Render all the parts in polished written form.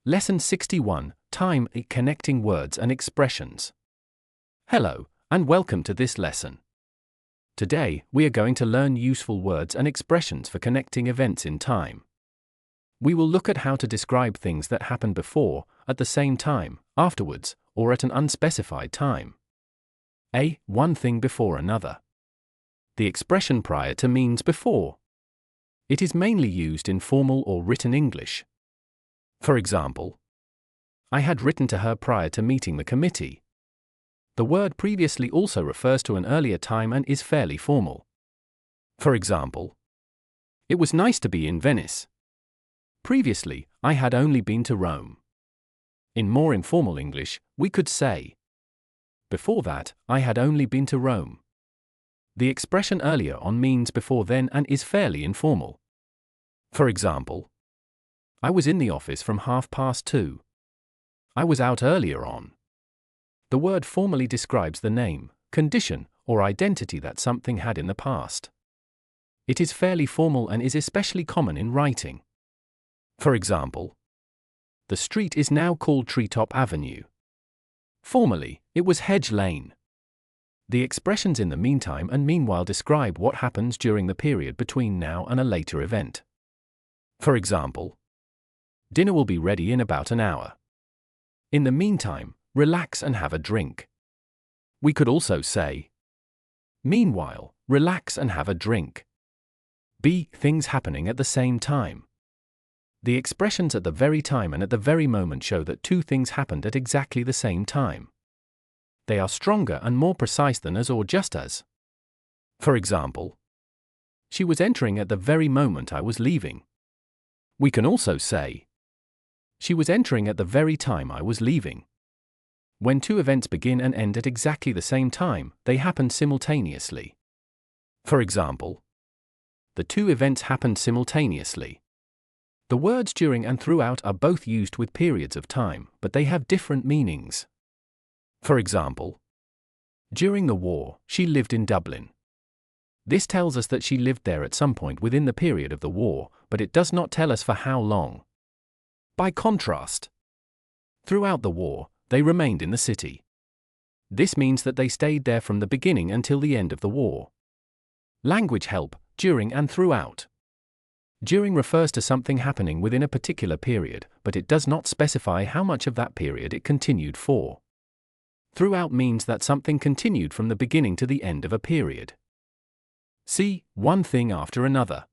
Lesson 61, Time, Connecting Words and Expressions. Hello, and welcome to this lesson. Today, we are going to learn useful words and expressions for connecting events in time. We will look at how to describe things that happen before, at the same time, afterwards, or at an unspecified time. A. One thing before another. The expression prior to means before. It is mainly used in formal or written English. For example, I had written to her prior to meeting the committee. The word previously also refers to an earlier time and is fairly formal. For example, it was nice to be in Venice. Previously, I had only been to Rome. In more informal English, we could say, before that, I had only been to Rome. The expression earlier on means before then and is fairly informal. For example, I was in the office from 2:30. I was out earlier on. The word formally describes the name, condition, or identity that something had in the past. It is fairly formal and is especially common in writing. For example, the street is now called Treetop Avenue. Formally, it was Hedge Lane. The expressions in the meantime and meanwhile describe what happens during the period between now and a later event. For example, dinner will be ready in about an hour. In the meantime, relax and have a drink. We could also say, meanwhile, relax and have a drink. B. Things happening at the same time. The expressions at the very time and at the very moment show that two things happened at exactly the same time. They are stronger and more precise than as or just as. For example, she was entering at the very moment I was leaving. We can also say, she was entering at the very time I was leaving. When two events begin and end at exactly the same time, they happen simultaneously. For example, the two events happened simultaneously. The words during and throughout are both used with periods of time, but they have different meanings. For example, during the war, she lived in Dublin. This tells us that she lived there at some point within the period of the war, but it does not tell us for how long. By contrast, throughout the war, they remained in the city. This means that they stayed there from the beginning until the end of the war. Language help, during and throughout. During refers to something happening within a particular period, but it does not specify how much of that period it continued for. Throughout means that something continued from the beginning to the end of a period. C. One thing after another.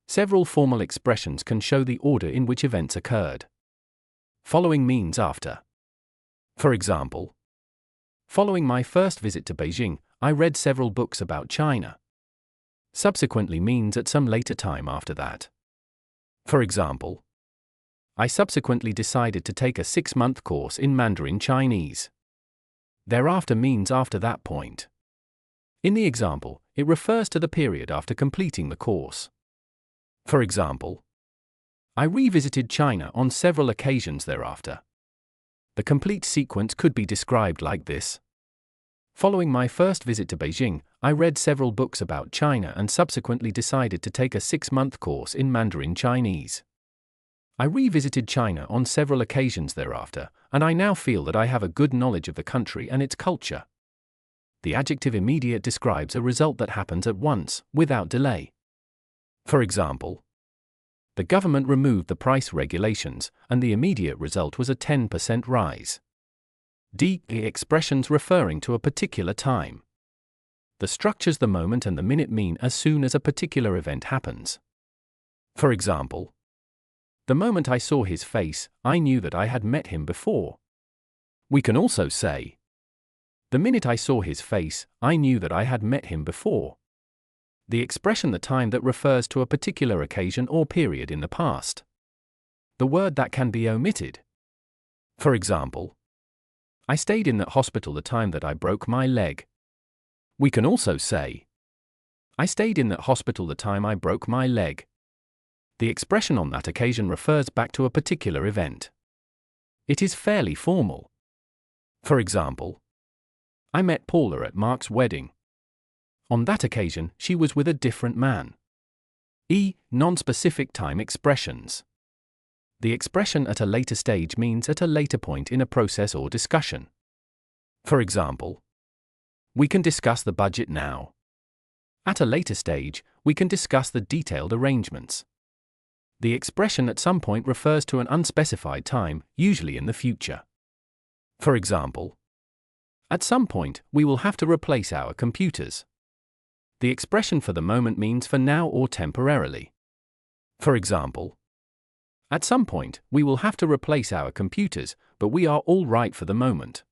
Several formal expressions can show the order in which events occurred. Following means after. For example, following my first visit to Beijing, I read several books about China. Subsequently means at some later time after that. For example, I subsequently decided to take a 6-month course in Mandarin Chinese. Thereafter means after that point. In the example, it refers to the period after completing the course. For example, I revisited China on several occasions thereafter. The complete sequence could be described like this. Following my first visit to Beijing, I read several books about China and subsequently decided to take a 6-month course in Mandarin Chinese. I revisited China on several occasions thereafter, and I now feel that I have a good knowledge of the country and its culture. The adjective immediate describes a result that happens at once, without delay. For example, the government removed the price regulations, and the immediate result was a 10% rise. D. Expressions referring to a particular time. The structures the moment and the minute mean as soon as a particular event happens. For example, the moment I saw his face, I knew that I had met him before. We can also say, the minute I saw his face, I knew that I had met him before. The expression the time that refers to a particular occasion or period in the past. The word that can be omitted. For example, I stayed in that hospital the time that I broke my leg. We can also say, I stayed in that hospital the time I broke my leg. The expression on that occasion refers back to a particular event. It is fairly formal. For example, I met Paula at Mark's wedding. On that occasion, she was with a different man. E. Non-specific time expressions. The expression at a later stage means at a later point in a process or discussion. For example, we can discuss the budget now. At a later stage, we can discuss the detailed arrangements. The expression at some point refers to an unspecified time, usually in the future. For example, at some point, we will have to replace our computers. The expression for the moment means for now or temporarily. For example, at some point, we will have to replace our computers, but we are all right for the moment.